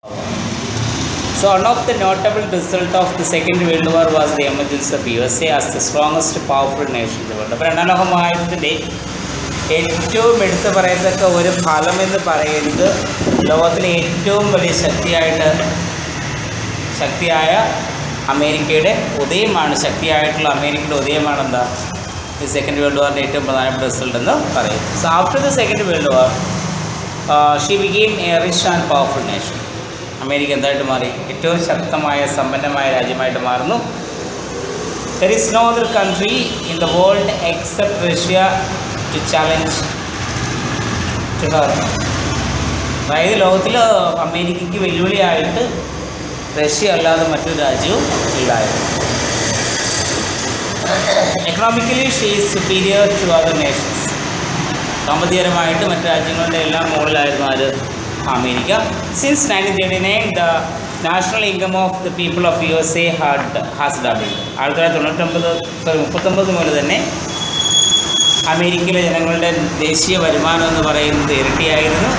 So one of the notable results of the Second World War was the emergence of USA as the strongest powerful nation in the world. അപ്പോൾ രണ്ടാം ലോക മഹായുദ്ധത്തിൻ്റെ ഏറ്റവും എടുത്തു പറയത്തക്ക ഒരു ഫലമെന്ന് പറയുന്നത് ലോകത്തിലെ ഏറ്റവും വലിയ ശക്തിയായ അമേരിക്കയുടെ ഉദയമാണ്. ശക്തിയായിട്ടുള്ള അമേരിക്കയുടെ ഉദയമാണ് എന്താ ഈ സെക്കൻഡ് വേൾഡ് വാറിൻ്റെ ഏറ്റവും പ്രധാനപ്പെട്ട റിസൾട്ട് എന്ന് പറയും. So after the second world war she became A rich and powerful nation. America എന്തായിട്ട് മാറി? ഏറ്റവും ശക്തമായ സമ്പന്നമായ രാജ്യമായിട്ട് മാറുന്നു. There is no other country in the world except Russia to challenge to her. അതായത് ലോകത്തിൽ അമേരിക്കയ്ക്ക് വെല്ലുവിളിയായിട്ട് റഷ്യ അല്ലാതെ മറ്റൊരു രാജ്യവും ഇല്ലായിരുന്നു. Economically she is superior to other nations. സാമ്പത്തികപരമായിട്ട് മറ്റു രാജ്യങ്ങളുടെ എല്ലാം മുകളിലായിരുന്നു ആര്? America. Since 1939 the national income of the people of USA has doubled. 1939 മുതൽ തന്നെ അമേരിക്കയിലെ ജനങ്ങളുടെ ദേശീയ വരുമാനം എന്ന് പറയുന്നത് ഇരട്ടിയായിരുന്നു.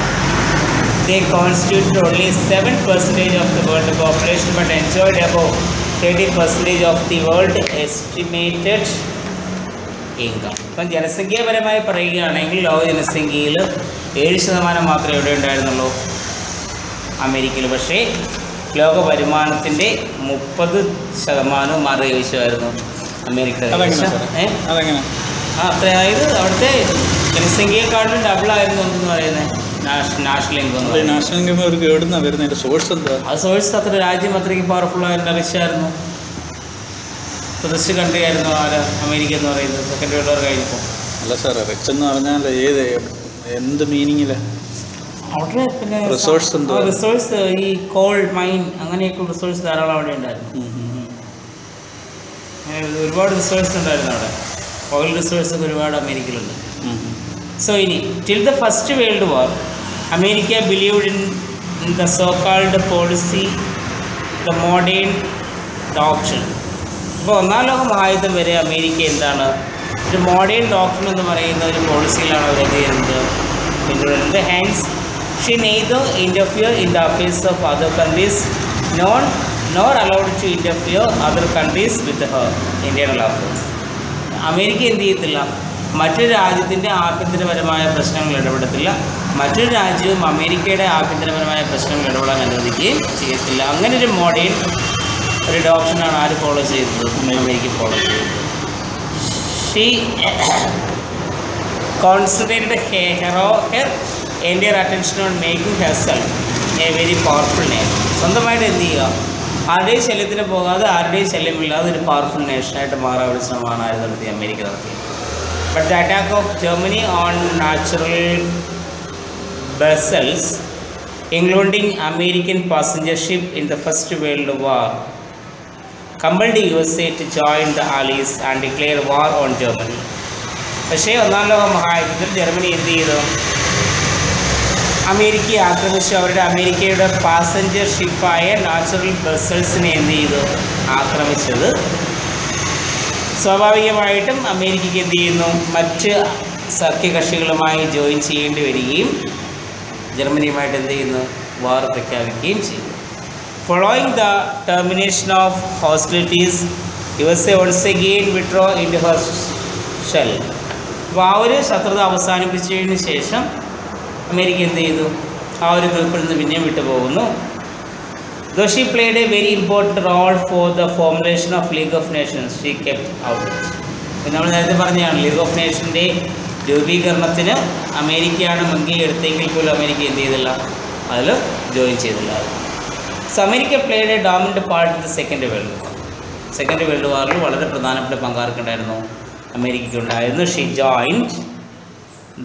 They constituted only 7% of the world population but enjoyed about 30% of the world estimated income. ഇപ്പം ജനസംഖ്യാപരമായി പറയുകയാണെങ്കിൽ ലോക ജനസംഖ്യയിൽ 7% മാത്രമേ എവിടെ ഉണ്ടായിരുന്നുള്ളൂ? അമേരിക്കയിൽ. പക്ഷേ ലോക വരുമാനത്തിൻ്റെ 30% മാറി കൈവശമായിരുന്നു അമേരിക്കയുടെ. അത്രയായത് അവിടുത്തെ ജനസംഖ്യയെക്കാട്ടിലും ഡബിളായിരുന്നു എന്തെന്ന് പറയുന്നത് നാഷണൽ ഇൻകം. നാഷണൽ ഇൻകം അവർക്ക് എവിടുന്നാണ് വരുന്നത്? സോഴ്സ് എന്താ? ആ സോഴ്സ് അത്ര രാജ്യം അത്രയ്ക്ക് പവർഫുൾ ആയിരുന്നു. റഷ്യായിരുന്നു, റിച്ച് കൺട്രി ആയിരുന്നു ആര്? അമേരിക്ക എന്ന് പറയുന്നത് സെക്കൻഡ് വേൾഡ് വാർ കഴിഞ്ഞപ്പോൾ. അല്ല സാർ, റിച്ച് എന്ന് പറഞ്ഞാൽ എന്ത് മീനിങ്ങിലാണ്? അവിടെ പിന്നെ റിസോഴ്സ് ഈ കോൾ മൈൻ അങ്ങനെയൊക്കെ റിസോഴ്സ് ധാരാളം അവിടെ ഉണ്ടായിരുന്നു. ഒരുപാട് റിസോഴ്സ് ഉണ്ടായിരുന്നു അവിടെ. ഓയിൽ റിസോഴ്സ് ഒരുപാട് അമേരിക്കയിലുണ്ട്. സോ ഇനി till the first world war America believed in the so called policy the modern doctrine. അപ്പോൾ ഒന്നാം ലോക മഹായുദ്ധം വരെ അമേരിക്ക എന്താണ് ഒരു മോഡേൺ ഡോക്ട്രിൻ എന്ന് പറയുന്ന ഒരു പോളിസിയിലാണ് അവർ എന്ത് ചെയ്യുന്നത്, പിന്തുടരുന്നത്. Hence she neither interfere in the affairs of other countries nor allowed to interfere other countries with her internal affairs. America എന്ത് ചെയ്യത്തില്ല, മറ്റൊരു രാജ്യത്തിൻ്റെ ആഭ്യന്തരപരമായ പ്രശ്നങ്ങൾ ഇടപെടത്തില്ല. മറ്റൊരു രാജ്യവും അമേരിക്കയുടെ ആഭ്യന്തരപരമായ പ്രശ്നങ്ങൾ ഇടപെടാൻ അനുവദിക്കുകയും ചെയ്യത്തില്ല. അങ്ങനെ ഒരു മോഡേൺ ഒരു ഡോക്ട്രിനാണ് ആര് ഫോളോ ചെയ്തത്? അമേരിക്ക ഫോളോ ചെയ്തത്. She concentrated her entire attention on making herself A very powerful nation. സ്വന്തമായിട്ട് എന്ത് ചെയ്യുക, ആരുടെയും ശല്യത്തിന് പോകാതെ ആരുടെയും ശല്യമില്ലാതെ ഒരു പവർഫുൾ നേഷനായിട്ട് മാറാൻ ഒരു ശ്രമമാണ് ആര് നടത്തി? അമേരിക്ക നടത്തിയത്. But the attack of Germany on natural vessels including American passenger ship in the First World War compelled USA to join the Allies and declare war on Germany. പക്ഷേ ഒന്നാം ലോക മഹായുദ്ധത്തിൽ ജർമ്മനി എന്ത് ചെയ്തു? അമേരിക്കയെ ആക്രമിച്ചു. അമേരിക്കയുടെ പാസഞ്ചർ ഷിപ്പായ നാച്ചുറൽ വെസൽസിനെ എന്ത് ചെയ്തു? ആക്രമിച്ചത്. സ്വാഭാവികമായിട്ടും അമേരിക്കയ്ക്ക് എന്ത് ചെയ്യുന്നു, മറ്റ് സഖ്യകക്ഷികളുമായി ജോയിൻ ചെയ്യേണ്ടി വരികയും ജർമ്മനിയുമായിട്ട് എന്ത് ചെയ്യുന്നു, വാർ പ്രഖ്യാപിക്കുകയും ചെയ്തു. Following the termination of hostilities USA once again withdraw into her shell. അപ്പോൾ ആ ഒരു ശത്രുത അവസാനിപ്പിച്ചതിന് ശേഷം അമേരിക്ക എന്ത് ചെയ്തു? ആ ഒരു ഗ്രൂപ്പിൽ നിന്ന് പിന്നെയും വിട്ടുപോകുന്നു. Though she played a very important role for the formulation of League of Nations, she kept out. നമ്മൾ നേരത്തെ പറഞ്ഞതാണ് ലീഗ് ഓഫ് നേഷൻ്റെ രൂപീകരണത്തിന് അമേരിക്കയാണ് മുൻകൈ എടുത്തെങ്കിൽ പോലും അമേരിക്ക എന്ത് ചെയ്തില്ല, അതിൽ ജോയിൻ ചെയ്തില്ല. So America played a dominant part in the second world war. Second world വാറിൽ വളരെ പ്രധാനപ്പെട്ട പങ്കാർക്കുണ്ടായിരുന്നു, അമേരിക്കയ്ക്ക് ഉണ്ടായിരുന്നു. She joined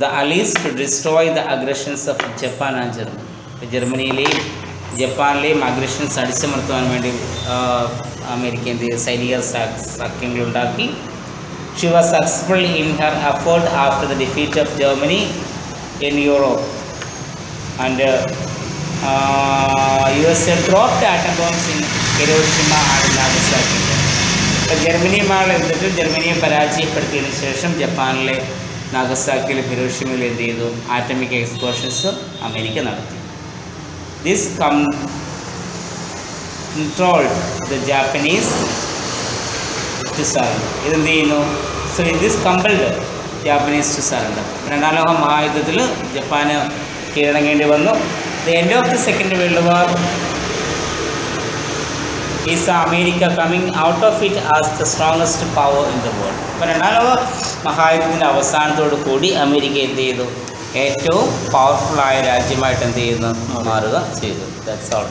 the allies to destroy the aggressions of Japan and Germany. ജർമ്മനിയിലെയും ജപ്പാനിലെയും അഗ്രഷൻസ് അടിച്ചമർത്തുവാൻ വേണ്ടി അമേരിക്ക എന്ത് ചെയ്തു? സൈനിക സഖ്യങ്ങളുണ്ടാക്കി. She was successful in her effort after the defeat of Germany in Europe, and USA dropped atom bombs in Hiroshima and Nagasaki. ജർമ്മനിയുമായി എന്നിട്ട് ജർമ്മനിയെ പരാജയപ്പെടുത്തിയതിനു ശേഷം ജപ്പാനിലെ നാഗസാക്കിയിലും ഹിരോഷിമയിലും എന്ത് ചെയ്തു? ആറ്റമിക് എക്സ്പ്ലോഷൻസ് അമേരിക്ക നടത്തി. This controlled the Japanese to surrender. ഇതെന്ത് ചെയ്യുന്നു? So this compelled Japanese to surrender. രണ്ടാം ലോക മഹായുദ്ധത്തിൽ ജപ്പാന് കീഴടങ്ങേണ്ടി വന്നു. The end of the Second World War is America coming out of it as the strongest power in the world. അപ്പോൾ രണ്ടാം ലോക മഹായുദ്ധത്തിൻ്റെ അവസാനത്തോടു കൂടി America എന്ത് ചെയ്തു? ഏറ്റവും പവർഫുള്ളായ രാജ്യമായിട്ട് എന്ത് ചെയ്യുന്നു? മാറുക ചെയ്തു. That's all.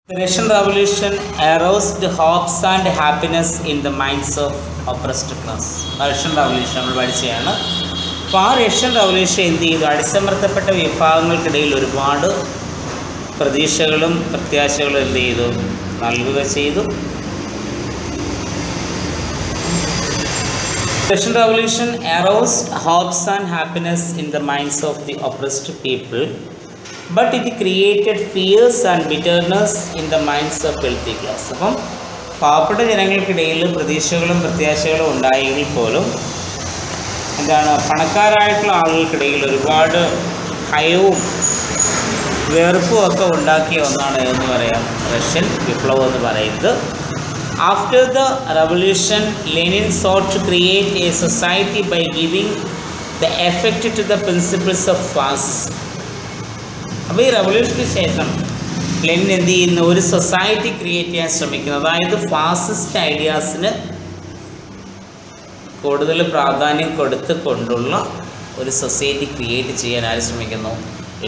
The Russian Revolution aroused hopes and happiness in the minds of oppressed class. Russian revolution നമ്മൾ പഠിച്ചതാണ്. അപ്പോൾ ആ റഷ്യൻ റവല്യൂഷൻ എന്ത് ചെയ്തു? അടിച്ചമർത്തപ്പെട്ട വിഭാഗങ്ങൾക്കിടയിൽ ഒരുപാട് പ്രതീക്ഷകളും പ്രത്യാശകളും എന്ത് ചെയ്തു? നൽകുക ചെയ്തു. Russian Revolution aroused hopes and happiness in the minds of the oppressed people, but it created fears and bitterness in the minds of wealthy class. അപ്പം പാവപ്പെട്ട ജനങ്ങൾക്കിടയിൽ പ്രതീക്ഷകളും പ്രത്യാശകളും ഉണ്ടായെങ്കിൽ പോലും എന്താണ് പണക്കാരായിട്ടുള്ള ആളുകൾക്കിടയിൽ ഒരുപാട് ഭയവും വെറുപ്പും ഒക്കെ ഉണ്ടാക്കിയ ഒന്നാണ് എന്ന് പറയാം റഷ്യൻ വിപ്ലവം എന്ന് പറയുന്നത്. After the revolution, Lenin sought to create a society by giving the effect to the principles of fascism. അപ്പോൾ ഈ റവല്യൂഷന് ശേഷം ലെനിൻ എന്ത് ചെയ്യുന്നു? ഒരു സൊസൈറ്റി ക്രിയേറ്റ് ചെയ്യാൻ ശ്രമിക്കുന്നു. അതായത് ഫാസിസ്റ്റ് ഐഡിയാസിന് കൂടുതൽ പ്രാധാന്യം കൊടുത്തുകൊണ്ടുള്ള ഒരു സൊസൈറ്റി ക്രിയേറ്റ് ചെയ്യാൻ ആര് ശ്രമിക്കുന്നു?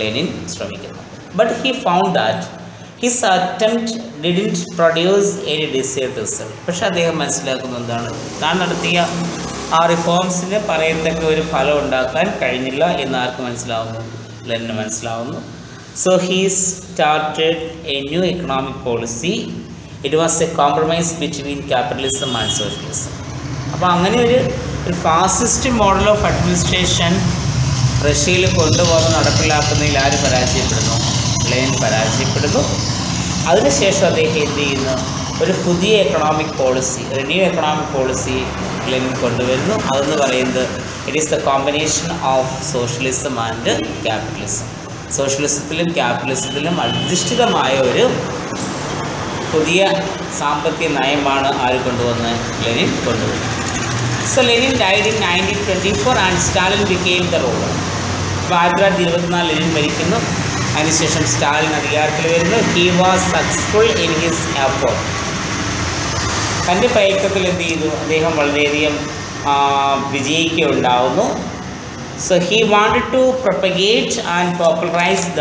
ലെനിൻ ശ്രമിക്കുന്നു. But he found that his attempt didn't produce any desired result. പക്ഷെ അദ്ദേഹം മനസ്സിലാക്കുന്നത് എന്താണ്? താൻ നടത്തിയ ആ റിഫോംസിന് പറയത്തക്ക ഒരു ഫലം ഉണ്ടാക്കാൻ കഴിഞ്ഞില്ല എന്ന് ആർക്ക് മനസ്സിലാവുന്നു? ലെനിന് മനസ്സിലാവുന്നു. So he started A new economic policy. It was A compromise between capitalism and socialism. അപ്പോൾ അങ്ങനെ ഒരു ഫാസിസ്റ്റ് മോഡൽ ഓഫ് അഡ്മിനിസ്ട്രേഷൻ റഷ്യയിൽ കൊണ്ടുപോകുന്ന നടപ്പിലാക്കുന്നതിൽ ആര് പരാജയപ്പെടുന്നു? ലെനിൻ പരാജയപ്പെടുന്നു. അതിനുശേഷം അദ്ദേഹം എന്ത് ചെയ്യുന്നു? ഒരു പുതിയ എക്കണോമിക് പോളിസി, ഒരു ന്യൂ എക്കണോമിക് പോളിസി ലെനിൻ കൊണ്ടുവരുന്നു. അതെന്ന് പറയുന്നത് it is the combination of socialism and capitalism. സോഷ്യലിസത്തിലും ക്യാപിറ്റലിസത്തിലും അധിഷ്ഠിതമായ ഒരു പുതിയ സാമ്പത്തിക നയമാണ് ആര് കൊണ്ടുവന്ന്? ലെനിൻ കൊണ്ടുവന്നു. So Lenin died in 1924 and Stalin became the ruler. അപ്പോൾ 1924 ലെനിൻ മരിക്കുന്നു. അതിനുശേഷം സ്റ്റാലിൻ അധികാരത്തിൽ വരുന്നു. He was successful in his effort. തൻ്റെ പ്രയത്നത്തിൽ എന്ത് ചെയ്തു? അദ്ദേഹം വളരെയധികം വിജയിക്കുകയുണ്ടാവുന്നു. So he wanted to propagate and popularise the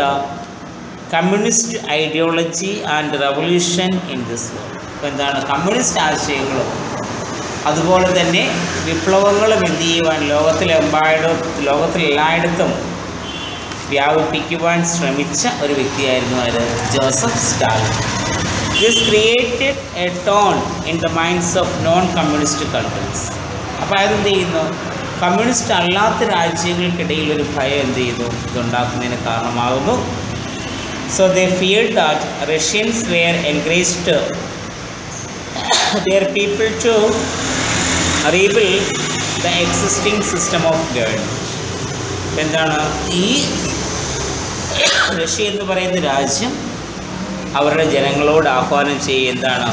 communist ideology and revolution in this world. അപ്പോൾ എന്താണ്? കമ്മ്യൂണിസ്റ്റ് ആശയങ്ങളും അതുപോലെ തന്നെ വിപ്ലവങ്ങളും എന്ത് ചെയ്യുവാൻ ലോകത്തിലെല്ലായിടത്തും വ്യാപിപ്പിക്കുവാൻ ശ്രമിച്ച ഒരു വ്യക്തിയായിരുന്നു ആര്? Joseph Stalin. This created A tone in the minds of non communist countries. അപ്പോൾ അതെന്ത് ചെയ്യുന്നു? കമ്മ്യൂണിസ്റ്റ് അല്ലാത്ത രാജ്യങ്ങൾക്കിടയിൽ ഒരു ഭയം എന്ത് ചെയ്തു? ഇതുണ്ടാക്കുന്നതിന് കാരണമാകുന്നു. So they feared that Russians were encouraged their people to rebuild the existing system of government. എന്താണ് ഈ റഷ്യ എന്ന് പറയുന്ന രാജ്യം അവരുടെ ജനങ്ങളോട് ആഹ്വാനം ചെയ്യുക എന്താണ്?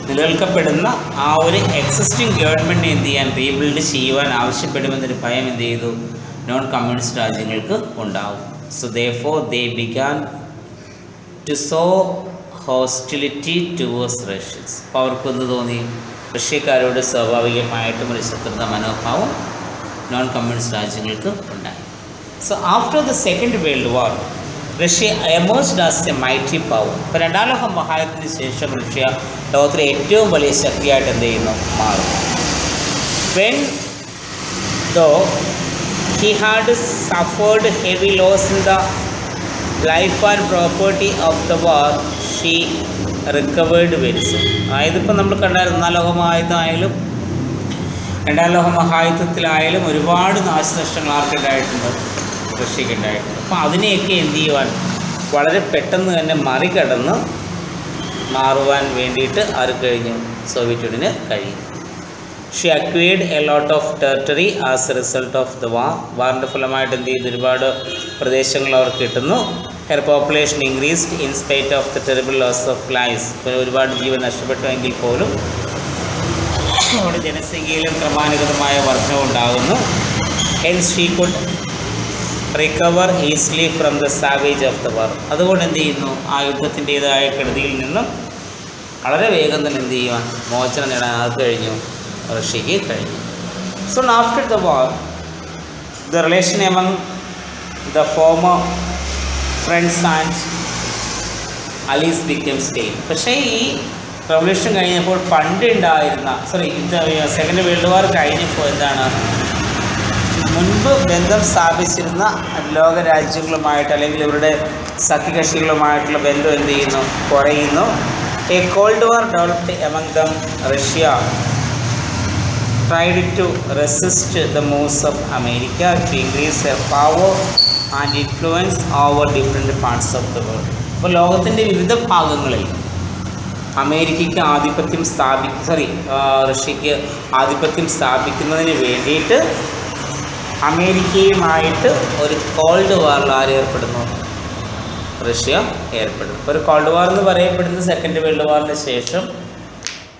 നിലനിൽക്കപ്പെടുന്ന ആ ഒരു എക്സിസ്റ്റിംഗ് ഗവൺമെൻറ്റിനെ എന്ത് ചെയ്യാൻ? റീബിൽഡ് ചെയ്യുവാൻ ആവശ്യപ്പെടുമെന്നൊരു ഭയം എന്ത് ചെയ്തു? നോൺ കമ്മ്യൂണിസ്റ്റ് രാജ്യങ്ങൾക്ക് ഉണ്ടാവും. So therefore they began to sow hostility towards Russians. അപ്പോൾ അവർക്ക് എന്ത് തോന്നി? റഷ്യക്കാരോട് സ്വാഭാവികമായിട്ടും ഒരു ശത്രുത മനോഭാവം നോൺ കമ്മ്യൂണിസ്റ്റ് രാജ്യങ്ങൾക്ക് ഉണ്ടായി. So after the second world war Russia emerged as A mighty power. ഇപ്പോൾ രണ്ടാം ലോക മഹായുദ്ധത്തിന് ശേഷം റഷ്യ ലോകത്തിലെ ഏറ്റവും വലിയ ശക്തിയായിട്ട് എന്ത് ചെയ്യുന്നു? മാറും. When though he had suffered heavy loss in the life and property of the war, she recovered very soon. അതായത് ഇപ്പം നമ്മൾ കണ്ടായിരുന്നു ഒന്നാം ലോക മഹായുദ്ധമായാലും രണ്ടാം ലോക മഹായുദ്ധത്തിലായാലും ഒരുപാട് നാശനഷ്ടങ്ങൾ ആർക്കുണ്ടായിട്ടുണ്ട്? റഷ്യക്കുണ്ടായിട്ടുണ്ട്. അപ്പോൾ അതിനെയൊക്കെ എന്ത് ചെയ്യുവാൻ വളരെ പെട്ടെന്ന് തന്നെ മറികടന്ന് മാറുവാൻ വേണ്ടിയിട്ട് ആർക്ക് കഴിഞ്ഞു? സോവിയറ്റ് യൂണിയന് കഴിയും. She acquired a lot of territory as a result of the war. വാറിൻ്റെ ഫലമായിട്ട് എന്ത് ചെയ്തു? ഒരുപാട് പ്രദേശങ്ങൾ അവർക്ക് കിട്ടുന്നു. her population increased in spite of the terrible loss of lives. ഇപ്പോൾ ഒരുപാട് ജീവൻ നഷ്ടപ്പെട്ടുവെങ്കിൽ പോലും അവിടെ ജനസംഖ്യയിലും ക്രമാനുഗതമായ വർധനവുണ്ടാകുന്നു. Hence she could recover easily from the savage of the war. അതുകൊണ്ട് എന്ത് ചെയ്യുന്നു, ആ യുദ്ധത്തിൻ്റെതായ കെടുതിയിൽ നിന്നും വളരെ വേഗം തന്നെ എന്ത് ചെയ്യുവാൻ, മോചനം നേടാൻ ആർക്ക് കഴിഞ്ഞു, റഷ്യക്ക് കഴിഞ്ഞു. So after the war, the relation among the former friends and allies became stale. പക്ഷേ ഈ റവല്യൂഷൻ കഴിഞ്ഞപ്പോൾ പണ്ടുണ്ടായിരുന്ന സെക്കൻഡ് വേൾഡ് വാർ കഴിഞ്ഞപ്പോൾ എന്താണ്, മുൻപ് ബന്ധം സ്ഥാപിച്ചിരുന്ന ലോകരാജ്യങ്ങളുമായിട്ട് അല്ലെങ്കിൽ ഇവരുടെ സഖ്യകക്ഷികളുമായിട്ടുള്ള ബന്ധം എന്ത് ചെയ്യുന്നു, കുറയുന്നു. A Cold War developed among them. Russia tried to resist the moves of America to increase their power and influence over different parts of the world. അപ്പോൾ ലോകത്തിൻ്റെ വിവിധ ഭാഗങ്ങളിൽ അമേരിക്കയ്ക്ക് ആധിപത്യം റഷ്യക്ക് ആധിപത്യം സ്ഥാപിക്കുന്നതിന് വേണ്ടിയിട്ട് അമേരിക്കയുമായിട്ട് ഒരു കോൾഡ് വാറിൽ ആര് ഏർപ്പെടുന്നു, റഷ്യ ഏർപ്പെടുന്നു. ഒരു കോൾഡ് വാർ എന്ന് പറയപ്പെടുന്നത് സെക്കൻഡ് വേൾഡ് വാറിന് ശേഷം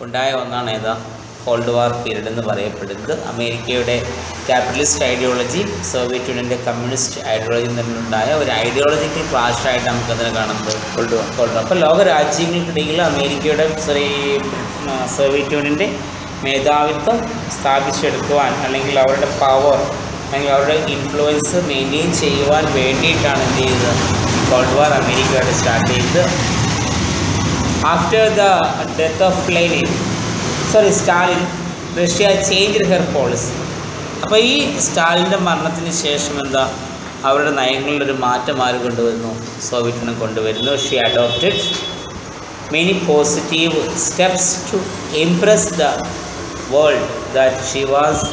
ഉണ്ടായ ഒന്നാണ്. ഏതാ കോൾഡ് വാർ പീരീഡ് എന്ന് പറയപ്പെടുന്നത്. അമേരിക്കയുടെ ക്യാപിറ്റലിസ്റ്റ് ഐഡിയോളജി സോവിയറ്റ് യൂണിയൻ്റെ കമ്മ്യൂണിസ്റ്റ് ഐഡിയോളജിയും തമ്മിലുണ്ടായ ഒരു ഐഡിയോളജിക്കൽ ക്ലാഷായിട്ട് നമുക്കതിനെ കാണുന്നത് കോൾഡ് വാർ. അപ്പോൾ ലോക രാജ്യങ്ങൾക്കിടയിൽ അമേരിക്കയുടെ സോവിയറ്റ് യൂണിയൻ്റെ മേധാവിത്വം സ്ഥാപിച്ചെടുക്കുവാൻ അല്ലെങ്കിൽ അവരുടെ പവർ അല്ലെങ്കിൽ അവരുടെ ഇൻഫ്ലുവൻസ് മെയിൻറ്റെയിൻ ചെയ്യുവാൻ വേണ്ടിയിട്ടാണ് എന്ത് ചെയ്തത്, കോൾഡ് വാർ അമേരിക്കയോട് സ്റ്റാർട്ട് ചെയ്തത്. After the death of Stalin, Russia change her policy. അപ്പോൾ ഈ സ്റ്റാലിൻ്റെ മരണത്തിന് ശേഷം എന്താ, അവരുടെ നയങ്ങളിലൊരു മാറ്റം ആര് കൊണ്ടുവരുന്നു, സോവിയറ്റ് യൂണിയൻ കൊണ്ടുവരുന്നു. She adopted many positive steps to impress the world that she was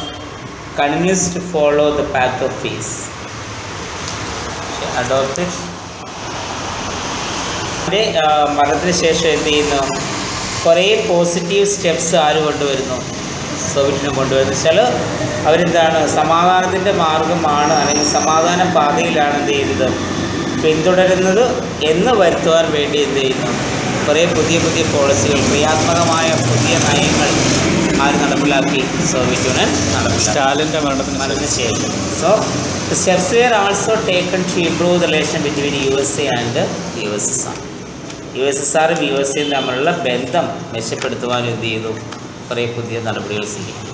continues to follow the path of peace. She adopted. മരണത്തിന് ശേഷം എന്ത് ചെയ്യുന്നു, കുറേ പോസിറ്റീവ് സ്റ്റെപ്സ് ആര് കൊണ്ടുവരുന്നു, സോവിയറ്റിനെ കൊണ്ടുവരുന്നു. വെച്ചാൽ അവരെന്താണ്, സമാധാനത്തിൻ്റെ മാർഗമാണ് അല്ലെങ്കിൽ സമാധാന പാതയിലാണ് എന്ത് ചെയ്യുന്നത് പിന്തുടരുന്നത് എന്ന് വരുത്തുവാൻ വേണ്ടി എന്ത് ചെയ്യുന്നു, കുറേ പുതിയ പുതിയ പോളിസികൾ, ക്രിയാത്മകമായ പുതിയ നയങ്ങൾ ആര് നടപ്പിലാക്കി, സോവിയറ്റ് യൂണിയൻ നടപ്പിലാക്കി സ്റ്റാലിൻ്റെ മരണത്തിന് ശേഷം. So steps were also taken to improve the relation between USA and USSR. USSRും USAയും തമ്മിലുള്ള ബന്ധം മെച്ചപ്പെടുത്തുവാനും എന്ത് ചെയ്തു, കുറേ പുതിയ നടപടികൾ സ്വീകരിച്ചു.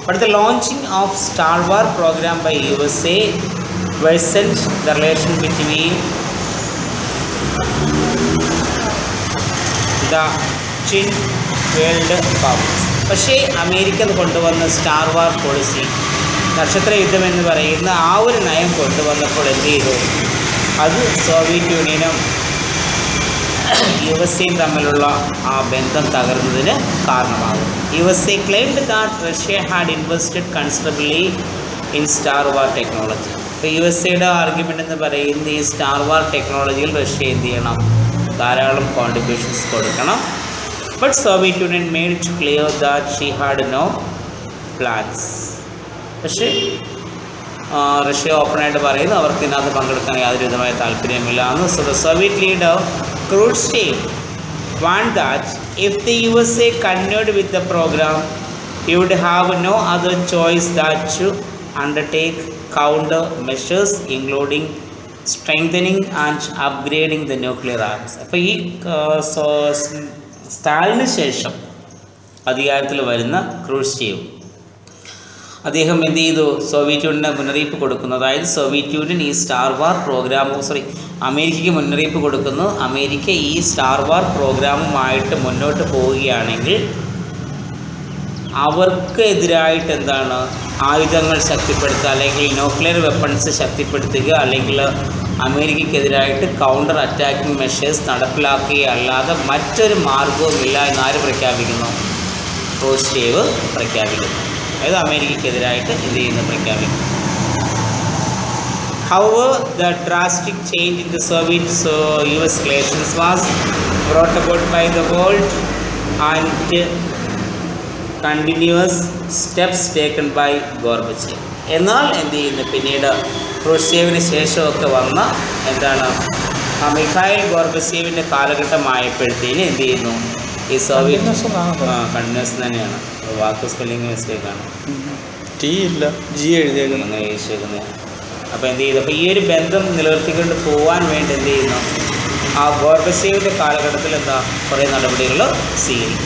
But the launching of star war programme by USA worsened the relation between the twin world powers. പക്ഷേ അമേരിക്ക കൊണ്ടുവന്ന സ്റ്റാർ വാർ പോളിസി, നക്ഷത്ര യുദ്ധം എന്ന് പറയുന്ന ആ ഒരു നയം കൊണ്ടുവന്നപ്പോൾ എന്ത് ചെയ്തു, അത് സോവിയറ്റ് യൂണിയനും USA തമ്മിലുള്ള ആ ബന്ധം തകർന്നതിന് കാരണമാകും. USA claimed that Russia had invested considerably in Star War technology. ഇപ്പോൾ USAയുടെ ആർഗ്യുമെൻ്റ് എന്ന് പറയുന്നത് ഈ സ്റ്റാർ വാർ ടെക്നോളജിയിൽ റഷ്യ എന്ത് ചെയ്യണം, ധാരാളം കോൺട്രിബ്യൂഷൻസ് കൊടുക്കണം. But Soviet Union made it clear that she had no plans. പക്ഷേ റഷ്യ ഓപ്പണായിട്ട് പറയുന്നു അവർക്ക് ഇതിനകത്ത് പങ്കെടുക്കാൻ യാതൊരു വിധമായ താല്പര്യമില്ല എന്ന്. So the Soviet leader Khrushchev warned that if the USA continued with the program, he would have no other choice than to undertake counter measures, including strengthening and upgrading the nuclear arms. അപ്പോൾ ഈ സ്റ്റാലിന് ശേഷം അധികാരത്തിൽ വരുന്ന Khrushchev അദ്ദേഹം എന്ത് ചെയ്തു, Soviet യൂണിയന് മുന്നറിയിപ്പ് കൊടുക്കുന്നു. അതായത് സോവിയറ്റ് യൂണിയൻ ഈ സ്റ്റാർ വാർ അമേരിക്കയ്ക്ക് മുന്നറിയിപ്പ് കൊടുക്കുന്നു, അമേരിക്ക ഈ സ്റ്റാർ വാർ പ്രോഗ്രാമുമായിട്ട് മുന്നോട്ട് പോവുകയാണെങ്കിൽ അവർക്ക് എതിരായിട്ട് എന്താണ് ആയുധങ്ങൾ ശക്തിപ്പെടുത്തുക അല്ലെങ്കിൽ ന്യൂക്ലിയർ വെപ്പൺസ് ശക്തിപ്പെടുത്തുക അല്ലെങ്കിൽ അമേരിക്കയ്ക്കെതിരായിട്ട് കൗണ്ടർ അറ്റാക്കിംഗ് മെഷേഴ്സ് നടപ്പിലാക്കുകയല്ലാതെ മറ്റൊരു മാർഗവുമില്ല എന്നാര് പ്രഖ്യാപിക്കുന്നു, ക്രൂഷ്ചേവ് പ്രഖ്യാപിക്കുന്നു. അതായത് അമേരിക്കയ്ക്കെതിരായിട്ട് എന്ത് ചെയ്യുന്നു, പ്രഖ്യാപിക്കുന്നു. However, the drastic change in the Soviet-US relations was brought about by the world and continuous steps taken by Gorbachev. എന്നാൽ എന്ത് ചെയ്യുന്നു, പിന്നീട് ക്രൂഷ്ചേവിന് ശേഷമൊക്കെ വന്ന എന്താണ് മിഖായിൽ ഗോർബച്ചേവിൻ്റെ കാലഘട്ടമായപ്പോഴത്തേന് എന്ത് ചെയ്യുന്നു, ഈ സോവിയറ്റ് കണ്ടിന്യൂസ് തന്നെയാണ്, വാക്ക് സ്പെല്ലിങ് മിസ്റ്റേക്കാണ്, ടി ഇല്ല, ജി എഴുതിയേക്കുന്നു, അങ്ങനെ എഴുതിയേക്കുന്നതാണ്. അപ്പോൾ എന്ത് ചെയ്തു, അപ്പോൾ ഈ ഒരു ബന്ധം നിലനിർത്തിക്കൊണ്ട് പോകാൻ വേണ്ടി എന്ത് ചെയ്യുന്നു, ആ ഗോർബച്ചേവിൻ്റെ കാലഘട്ടത്തിൽ എന്താ കുറേ നടപടികൾ സ്വീകരിക്കും.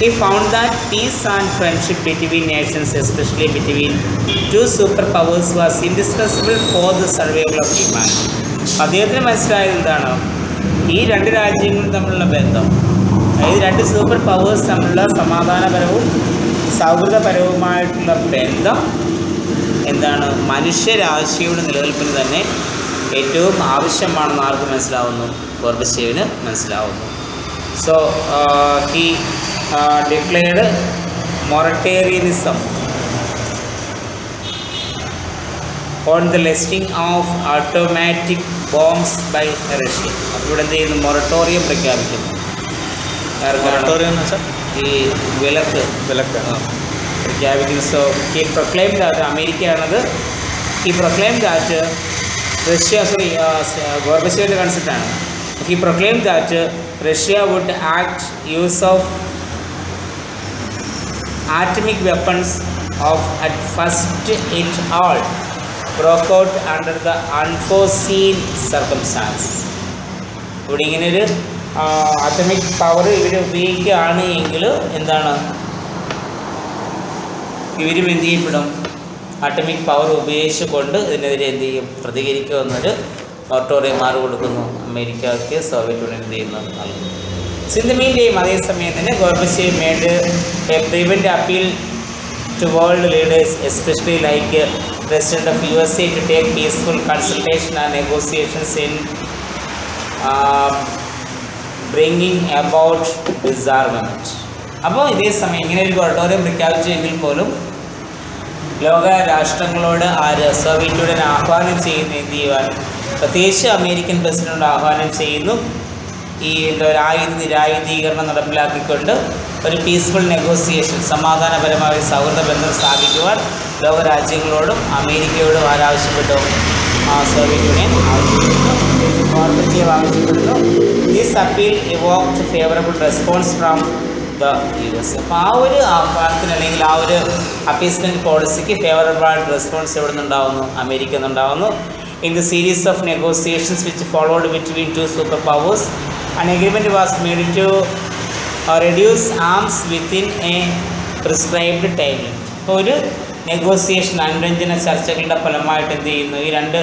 He found that peace and friendship between nations, especially between two superpowers, was indispensable for the survival of humanity. അദ്ദേഹത്തിന് മനസ്സിലായത് എന്താണ്, ഈ രണ്ട് രാജ്യങ്ങളും തമ്മിലുള്ള ബന്ധം, അതായത് രണ്ട് സൂപ്പർ പവേഴ്സ് തമ്മിലുള്ള സമാധാനപരവും സൗഹൃദപരവുമായിട്ടുള്ള ബന്ധം എന്താണ് മനുഷ്യരാശിയുടെ നിലനിൽപ്പിന് തന്നെ ഏറ്റവും ആവശ്യമാണെന്ന് ആർക്ക് മനസ്സിലാവുന്നു, ഗോർബച്ചേവിന് മനസ്സിലാവുന്നു. So he declared moratorianism on the listing of automatic bombs by Russia. അപ്പോൾ ഇവിടെ എന്ത് ചെയ്യുന്നു, മൊറട്ടോറിയം പ്രഖ്യാപിക്കുന്നു. ഈ വിലക്ക് പ്രഖ്യാപിക്കുന്നു. സോ ഹി പ്രൊക്ലെയിം ദാറ്റ്, അമേരിക്കയാണത്, ഹി പ്രൊക്ലെയിം ദാറ്റ് റഷ്യ, ഗോർബച്ചേവിൻ്റെ കൺസെപ്റ്റാണ്. He proclaim that Russia would act use of atomic weapons of at first it all broke out under the unforeseen circumstances. ഇവിടെ ഇങ്ങനെയൊരു അറ്റോമിക് പവർ ഇവർ ഉപയോഗിക്കുകയാണ് എങ്കിൽ എന്താണ്, ഇവരും എന്ത് ചെയ്യപ്പെടും, അറ്റോമിക് പവർ ഉപയോഗിച്ചുകൊണ്ട് ഇതിനെതിരെ എന്ത് ചെയ്യും, പ്രതികരിക്കുമെന്നൊരു മൊറട്ടോറിയം മാറി കൊടുക്കുന്നു അമേരിക്കയ്ക്ക്, സോവിയറ്റ് യൂണിയൻ എന്ത് ചെയ്യുന്നു, നൽകുന്നു. സിന്ധമീൻ്റെയും അതേസമയം തന്നെ Gorbachev made a prevent appeal to world leaders, especially like president of USA, to take peaceful consultation and negotiations in bringing about disarmament. അപ്പോൾ ഇതേ സമയം ഇങ്ങനെ ഒരു മൊറട്ടോറിയം പ്രഖ്യാപിച്ചെങ്കിൽ പോലും ലോക രാഷ്ട്രങ്ങളോട് സോവിയറ്റ് യൂണിയൻ ആഹ്വാനം ചെയ്യുന്ന എന്ത് ചെയ്യുവാൻ, പ്രത്യേകിച്ച് അമേരിക്കൻ പ്രസിഡന്റ് ആഹ്വാനം ചെയ്യുന്നു, ഈ ഒരു നിരായുധീകരണം നടപ്പിലാക്കിക്കൊണ്ട് ഒരു പീസ്ഫുൾ നെഗോസിയേഷൻ, സമാധാനപരമായ സൗഹൃദ ബന്ധം സ്ഥാപിക്കുവാൻ ലോകരാജ്യങ്ങളോടും അമേരിക്കയോടും ആരാവശ്യപ്പെട്ടു, സോവിയറ്റ് യൂണിയൻ ആവശ്യപ്പെടുന്നു. This appeal evoked favourable response from the US. അപ്പോൾ ആ ഒരു ആഹ്വാനത്തിന് അല്ലെങ്കിൽ ആ ഒരു അപ്പീസ്മെൻറ്റ് പോളിസിക്ക് ഫേവറബിൾ ആയിട്ട് റെസ്പോൺസ് എവിടെ നിന്നുണ്ടാവുന്നു, America നിന്നുണ്ടാവുന്നു. In the series of negotiations which followed between two superpowers, an agreement was made to reduce arms within a prescribed time limit. അപ്പോൾ ഒരു നെഗോസിയേഷൻ, അനുരഞ്ജന ചർച്ചകളുടെ ഫലമായിട്ട് എന്ത് ചെയ്യുന്നു, ഈ രണ്ട്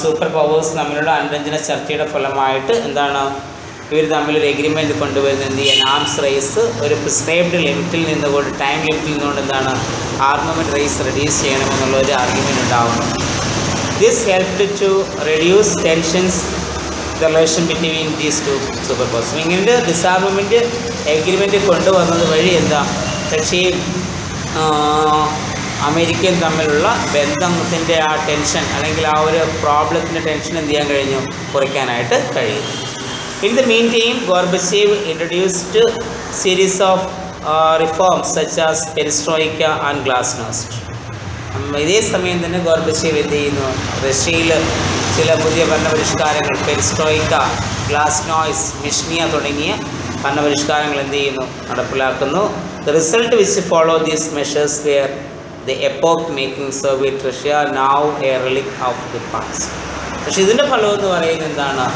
സൂപ്പർ പവേഴ്സ് തമ്മിലുള്ള അനുരഞ്ജന ചർച്ചയുടെ ഫലമായിട്ട് എന്താണ്, ഇവർ തമ്മിലൊരു എഗ്രിമെൻറ്റ് കൊണ്ടുവരുന്നത് എന്ത് ചെയ്യാൻ, ആംസ് റേസ് ഒരു പ്രിസ്ക്രൈബ്ഡ് ലിമിറ്റിൽ നിന്നുകൊണ്ട്, ടൈം ലിമിറ്റിൽ നിന്നുകൊണ്ട് എന്താണ്, ആർമമെൻറ്റ് റേസ് റെഡ്യൂസ് ചെയ്യണമെന്നുള്ള ഒരു ആർഗ്യുമെൻറ്റ് ഉണ്ടാകുന്നു. This helped to reduce tensions, the relation between these two superpowers. ഇങ്ങനെ ഡിസാർമമെൻറ്റ് എഗ്രിമെൻറ്റ് കൊണ്ടുവന്നത് വഴി എന്താ, റഷ്യയും അമേരിക്കയും തമ്മിലുള്ള ബന്ധത്തിൻ്റെ ആ ടെൻഷൻ അല്ലെങ്കിൽ ആ ഒരു പ്രോബ്ലത്തിൻ്റെ ടെൻഷൻ എന്ത് ചെയ്യാൻ കഴിഞ്ഞു, കുറയ്ക്കാനായിട്ട് കഴിയും. In the meantime, Gorbachev introduced series of reforms such as perestroika and glasnost. ഇതേ സമയം തന്നെ ഗോർബച്ചേവ് എന്ത് ചെയ്യുന്നു, റഷ്യയിൽ ചില പുതിയ ഭരണപരിഷ്കാരങ്ങൾ, പെരിസ്ട്രോയിക്ക, ഗ്ലാസ്നോയ്സ്, മിഷ്നിയ തുടങ്ങിയ ഭരണപരിഷ്കാരങ്ങൾ എന്ത് ചെയ്യുന്നു, നടപ്പിലാക്കുന്നു. The result which follow these measures were the epoch making Soviet Russia, now a relic of the past. പക്ഷേ ഇതിൻ്റെ ഫലം എന്ന് പറയുന്നത് എന്താണ്,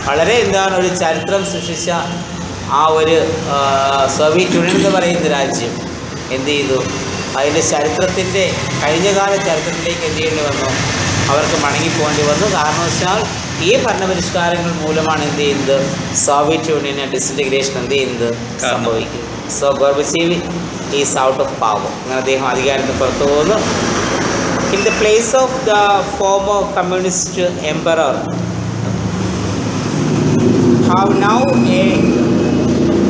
വളരെ എന്താണ്, ഒരു ചരിത്രം സൃഷ്ടിച്ച ആ ഒരു സോവിയറ്റ് യൂണിയൻ എന്ന് പറയുന്ന രാജ്യം എന്ത് ചെയ്തു, അതിൻ്റെ ചരിത്രത്തിൻ്റെ കഴിഞ്ഞകാല ചരിത്രത്തിലേക്ക് എന്ത് ചെയ്യേണ്ടി വന്നു, അവർക്ക് മടങ്ങിപ്പോകേണ്ടി വന്നു. കാരണം വെച്ചാൽ ഈ ഭരണപരിഷ്കാരങ്ങൾ മൂലമാണ് എന്ത് ചെയ്യുന്നത്, സോവിയറ്റ് യൂണിയന് ഡിസിൻറ്റഗ്രേഷൻ എന്ത് ചെയ്യുന്നത്, സംഭവിക്കുന്നത്. So Gorbachev is out of power, അങ്ങനെ അദ്ദേഹം അധികാരത്തിൽ പുറത്തു പോകുന്നു. In the place of the former communist emperor have now A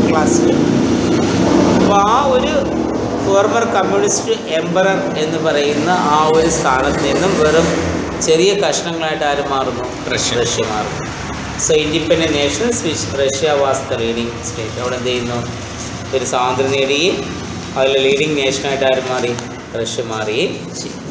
class. അപ്പോൾ ആ ഒരു ഫോർമർ കമ്മ്യൂണിസ്റ്റ് എംപറർ എന്ന് പറയുന്ന ആ ഒരു സ്ഥാനത്ത് നിന്നും വെറും ചെറിയ കഷ്ണങ്ങളായിട്ട് ആര് മാറുന്നു, റഷ്യ മാറുന്നു. So independent Nations which Russia was the leading state, അവിടെ എന്ത് ചെയ്യുന്നു, ഒരു സ്വാതന്ത്ര്യം നേടുകയും അതിൽ ലീഡിങ് നേഷനായിട്ട് ആര് മാറി, റഷ്യ മാറുകയും ചെയ്യും.